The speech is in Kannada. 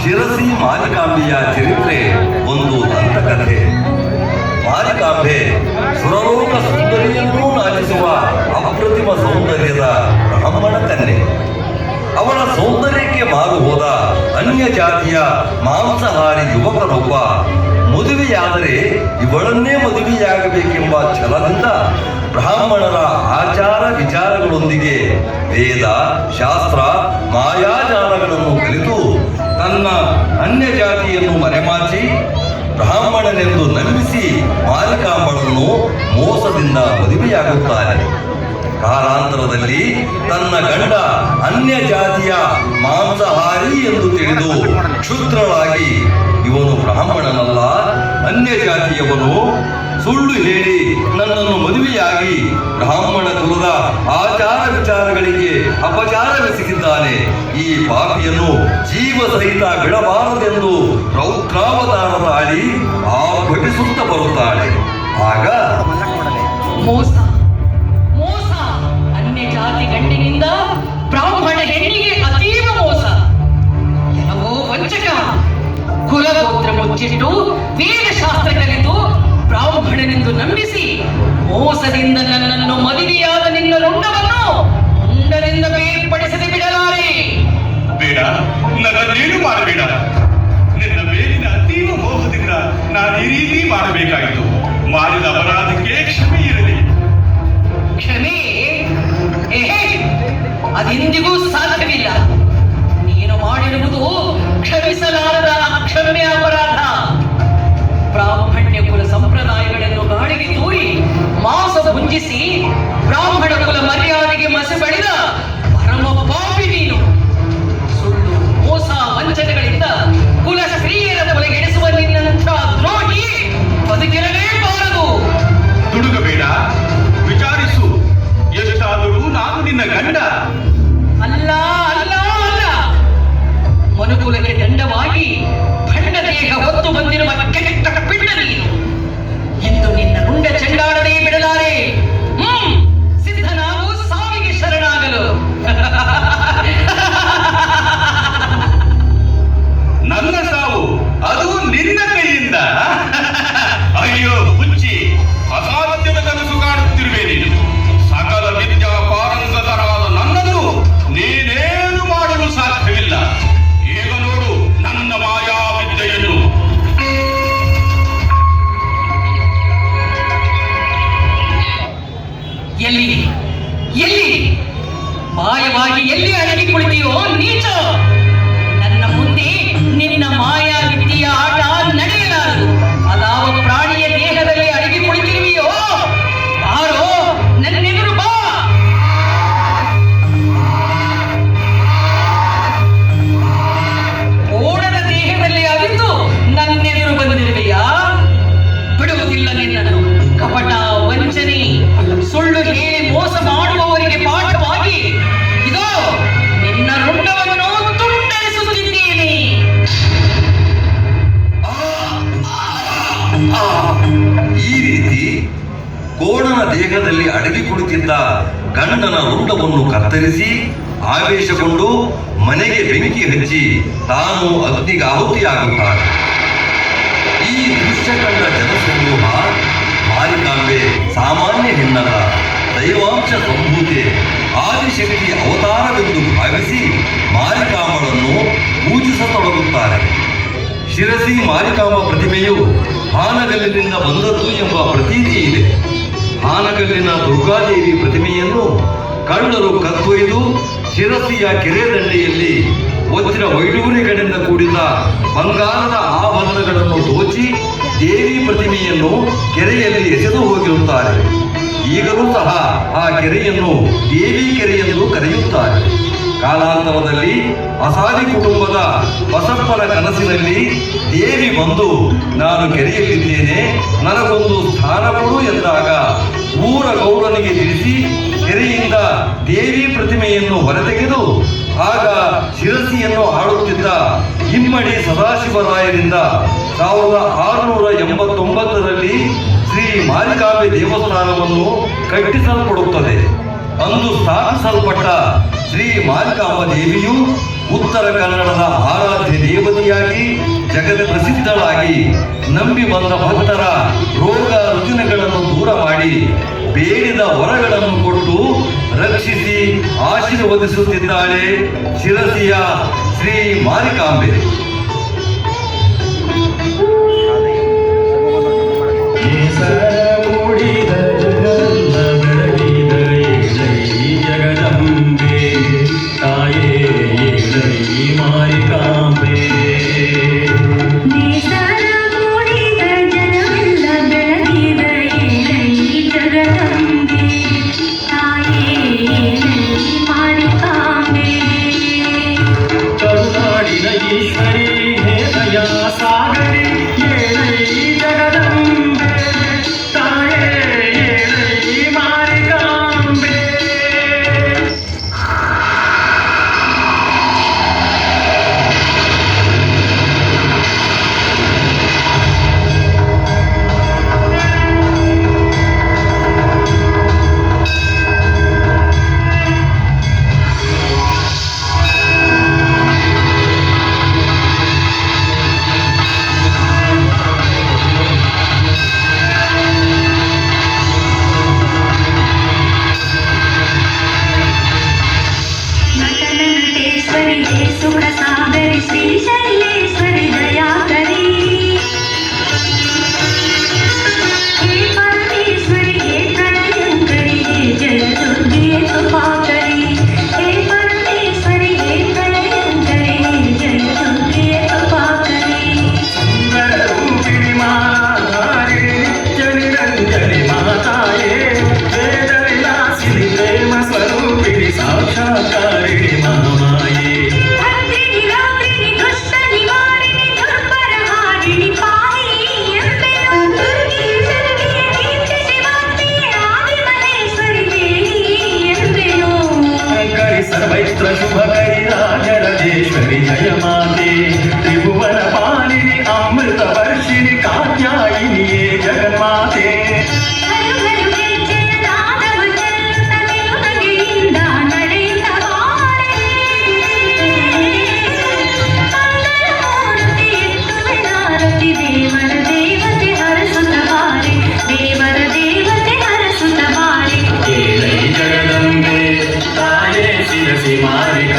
ಶಿರಸಿ ಮಾರಿಕಾಂಬೆಯ ಚರಿತ್ರೆ ಒಂದು ದಂತಕಥೆ. ಮಾರಿಕಾಂಬೆ ಸುರಲೋಕ ಸುಂದರಿಯನ್ನೂ ನಾಚಿಸುವ ಅಪ್ರತಿಮ ಸೌಂದರ್ಯದ ಬ್ರಾಹ್ಮಣ ಕನ್ಯೆ. ಅವಳ ಸೌಂದರ್ಯಕ್ಕೆ ಮಾರು ಹೋದ ಅನ್ಯ ಜಾತಿಯ ಮಾಂಸಾಹಾರಿ ಯುವಕನೊಬ್ಬ ಮದುವೆಯಾದರೆ ಇವಳನ್ನೇ ಮದುವೆಯಾಗಬೇಕೆಂಬ ಛಲದಿಂದ ಬ್ರಾಹ್ಮಣರ ಆಚಾರ ವಿಚಾರಗಳೊಂದಿಗೆ ವೇದ ಶಾಸ್ತ್ರ ಮಾಯಾಜಾಲಗಳನ್ನು ಕಲಿತು ತನ್ನ ಅನ್ಯ ಜಾತಿಯನ್ನು ಮರೆಮಾಚಿ ಬ್ರಾಹ್ಮಣನೆಂದು ನಂಬಿಸಿ ಮಾರಿಕಾಂಬಳನ್ನು ಮೋಸದಿಂದ ಮದುವೆಯಾಗುತ್ತಾನೆ. ಕಾಲಾಂತರದಲ್ಲಿ ತನ್ನ ಗಂಡ ಅನ್ಯ ಜಾತಿಯ ಮಾಂಸಾಹಾರಿ ಎಂದು ತಿಳಿದು ಕ್ಷುದ್ರಳಾಗಿ ಇವನು ಬ್ರಾಹ್ಮಣನಲ್ಲ, ಅನ್ಯ ಜಾತಿಯವನು, ಸುಳ್ಳು ಹೇಳಿ ನನ್ನನ್ನು ಮದುವೆಯಾಗಿ ಬ್ರಾಹ್ಮಣ ಕುಲದ ಆಚಾರ ವಿಚಾರಗಳಿಗೆ ಅಪಚಾರವೆಸಗಿದ್ದಾನೆ. ಈ ಪಾಪಿಯನ್ನು ಜೀವ ಸಹಿತ ಬಿಡಬಾರದೆಂದು ರೌದ್ರಾವತಾರ ತಾಳಿ ಆರ್ಭಟಿಸುತ್ತಾ ಬರುತ್ತಾಳೆ. ಆಗ ಮೋಸ ಮೋಸ, ಅನ್ಯ ಜಾತಿ ಗಂಡಿನಿಂದ ಬ್ರಾಹ್ಮಣ ಹೆಣ್ಣಿಗೆ ಅತೀವ ಮೋಸ. ಕೆಲವೋ ವಂಚಕ ಕುಲಗೋತ್ರ ಮುಚ್ಚಿಟ್ಟು ವೇದಶಾಸ್ತ್ರ ಕಲಿತು ಬ್ರಾಹ್ಮಣನೆಂದು ನಂಬಿಸಿ ಮೋಸದಿಂದ ನನ್ನನ್ನು ಮದುವೆಯಾದ ನಿನ್ನ ರುಂಡವನ್ನು ಉಂಡರಿಂದ ಬೇರ್ಪಡಿಸದೆ ಬಿಡಲಾರೆ. ಬೇಡ, ನನ್ನನ್ನೇನು ಮಾಡಬೇಡ. ನಿನ್ನ ಮೇಲಿನ ಅತೀವ ಮೋಹದಿಂದ ನಾನು ಈ ರೀತಿ ಮಾಡಬೇಕಾಯಿತು. ಮಾಡಿದ ಅಪರಾಧಕ್ಕೆ ಕ್ಷಮೆ ಇರಲಿ. ಕ್ಷಮೆ ಅದೆಂದಿಗೂ ಸಾಧ್ಯವಿಲ್ಲ. ನೀನು ಮಾಡಿರುವುದು ಕ್ಷಮಿಸಲಾರದ ಅಕ್ಷಮ್ಯ ಅಪರಾಧ. ಬ್ರಾಹ್ಮಣ್ಯ ಕುಲ ಸಂಪ್ರದಾಯಗಳನ್ನು ಗಾಳಿಗೆ ತೂರಿ ಮಾಂಸ ಭುಂಜಿಸಿ ಬ್ರಾಹ್ಮಣ ಕುಲ ಮರ್ಯಾದೆಗೆ ಮಸಿ ಬಳಿದ ಪರಮ ಪಾಪಿ ನೀನು. ಸುಳ್ಳು ಮೋಸ ವಂಚನೆಗಳಿಂದ ಕುಲ ಸ್ತ್ರೀಯರ ಕೊಲೆಗೆಡಿಸುವ ನಿನ್ನಂಥ ದ್ರೋಹಿ ಬದುಕಿರಲೇಬಾರದು. ದುಡುಕಬೇಡ, ವಿಚಾರಿಸು. ಎಷ್ಟಾದರೂ ನಾನು ನಿನ್ನ ಗಂಡ. ಅಲ್ಲ ಅಲ್ಲ ಅಲ್ಲ, ಮನುಕುಲಕ್ಕೆ ದಂಡವಾಗಿ ಭಂಡ ದೇಹ ಹೊತ್ತು ಬಂದಿರುವ ಕೆಟ್ಟ ಪಿಂಡ ನೀನು. ಎಂದು ನಿನ್ನ ರುಂಡ ಚೆಂಡಾಡದೇ ಬಿಡಲಾರೆ. ಸಿದ್ಧ ನಾವು ಸಾವಿಗೆ ಶರಣಾಗಲು. ನನ್ನ ಸಾವು ಅದು ನಿನ್ನ ಕೈಯಿಂದ. ಅಯ್ಯೋ ಹುಚ್ಚಿ, ಅಸಾಧ್ಯದ ಕನಸು ಕಾಣುತ್ತಿರುವೆ ನೀನು. ಸಕಲ ವಿದ್ಯಾ ಪಾರಂಗತರಾದ ನನ್ನನ್ನು ನೀನೇನು ಮಾಡಲು ಸಾಧ್ಯವಿಲ್ಲ. ಈಗ ನೋಡು ನನ್ನ ಮಾಯಾ ವಿದ್ಯೆಯನ್ನು. ಎಲ್ಲಿ ಎಲ್ಲಿ ಮಾಯವಾಗಿ ಎಲ್ಲಿ ಅಡಗಿ ಕುಳಿತೀಯೋ ನೀಚ. ನನ್ನ ಮುಂದೆ ನಿನ್ನ ಮಾಯಾ ವಿದ್ಯೆಯ ಆಟ ನಡೆಯಲಾರದು. ಅದಾವ ಪ್ರಾಣಿಯ ದೇಹದಲ್ಲಿ ಅಡಗಿ ಕುಳಿತಿರುವೆಯೋ ಬಾರೋ, ನನ್ನೆದುರು ಬಾ. ಓಡದ ದೇಹದಲ್ಲಿ ಅವಿತು ನನ್ನೆದುರು ಬಂದಿರುವೆಯಾ? ಬಿಡುವುದಿಲ್ಲ ನಿನ್ನನ್ನು. ಕಪಟ ವಂಚನೆ ಸುಳ್ಳು ಹೇಳಿ ಮೋಸ ಮಾಡುವವರಿಗೆ ಪಾಠವಾಗಿ ಇದೋ ನಿನ್ನ ರುಂಡವನ್ನು ತುಂಡರಿಸುತ್ತಿದ್ದೇನೆ. ಈ ರೀತಿ ಕೋಣನ ದೇಹದಲ್ಲಿ ಅಡಗಿ ಕುಳಿತಿದ್ದ ಗಂಡನ ರುಂಡವನ್ನು ಕತ್ತರಿಸಿ ಆವೇಶಗೊಂಡು ಮನೆಗೆ ಬೆಂಕಿ ಹಚ್ಚಿ ತಾನು ಅಗ್ನಿಗೆ ಆಹುತಿಯಾಗುತ್ತಾನೆ. ಈ ದೃಶ್ಯ ಕಂಡ ಜನಸಮೂಹ ಮಾರಿಕಾಂಬೆ ಸಾಮಾನ್ಯ ಹೆಣ್ಣಲ್ಲ, ದೈವಾಂಶ ಸಂಭೂತೆ, ಆದಿಶಕ್ತಿ ಅವತಾರವೆಂದು ಭಾವಿಸಿ ಮಾರಿಕಾಂಬಳನ್ನು ಪೂಜಿಸತೊಡಗುತ್ತಾರೆ. ಶಿರಸಿ ಮಾರಿಕಾಂಬ ಪ್ರತಿಮೆಯು ಹಾನಗಲ್ಲಿನಿಂದ ಬಂದದ್ದು ಎಂಬ ಪ್ರತೀತಿ ಇದೆ. ಹಾನಗಲ್ಲಿನ ದುರ್ಗಾದೇವಿ ಪ್ರತಿಮೆಯನ್ನು ಕಳ್ಳರು ಕತ್ತೊಯ್ದು ಶಿರಸಿಯ ಕೆರೆ ದಂಡೆಯಲ್ಲಿ ವಜ್ರ ವೈಡೂರ್ಯಗಳಿಂದ ಕೂಡಿದ ಬಂಗಾರದ ಆಭರಣಗಳನ್ನು ದೋಚಿ ದೇವಿ ಪ್ರತಿಮೆಯನ್ನು ಕೆರೆಯಲ್ಲಿ ಎಸೆದು ಹೋಗಿರುತ್ತಾರೆ. ಈಗಲೂ ಸಹ ಆ ಕೆರೆಯನ್ನು ದೇವಿ ಕೆರೆ ಎಂದು ಕರೆಯುತ್ತಾರೆ. ಕಾಲಾಂತರದಲ್ಲಿ ಅಸಾದಿ ಕುಟುಂಬದ ಬಸಪ್ಪನ ಕನಸಿನಲ್ಲಿ ದೇವಿ ಬಂದು ನಾನು ಕೆರೆಯಲ್ಲಿದ್ದೇನೆ, ನನಗೊಂದು ಸ್ಥಾನ ಕೊಡು ಎಂದಾಗ ಊರ ಗೌಡನಿಗೆ ತಿಳಿಸಿ ಕೆರೆಯಿಂದ ದೇವಿ ಪ್ರತಿಮೆಯನ್ನು ಹೊರತೆಗೆದು ಆಗ ಶಿರಸಿಯನ್ನು ಆಳುತ್ತಿದ್ದ ಇಮ್ಮಡಿ ಸದಾಶಿವರಾಯರಿಂದ 1689ರಲ್ಲಿ ಶ್ರೀ ಮಾರಿಕಾಂಬೆ ದೇವಸ್ಥಾನವನ್ನು ಕಟ್ಟಿಸಲ್ಪಡುತ್ತದೆ. ಅಂದು ಸ್ಥಾಪಿಸಲ್ಪಟ್ಟ ಶ್ರೀ ಮಾರಿಕಾಂಬ ದೇವಿಯು ಉತ್ತರ ಕನ್ನಡದ ಆರಾಧ್ಯ ದೇವತೆಯಾಗಿ ಜಗತ್ ಪ್ರಸಿದ್ಧಳಾಗಿ ನಂಬಿ ಬಂದ ಭಕ್ತರ ರೋಗ ರುಜಿನಗಳನ್ನು ದೂರ ಮಾಡಿ ಬೇಡಿದ ವರಗಳನ್ನು ಕೊಟ್ಟು ರಕ್ಷಿಸಿ ಆಶೀರ್ವದಿಸುತ್ತಿದ್ದಾಳೆ ಶಿರಸಿಯ ಶ್ರೀ ಮಾರಿಕಾಂಬೆ. ಮಾರಿಕ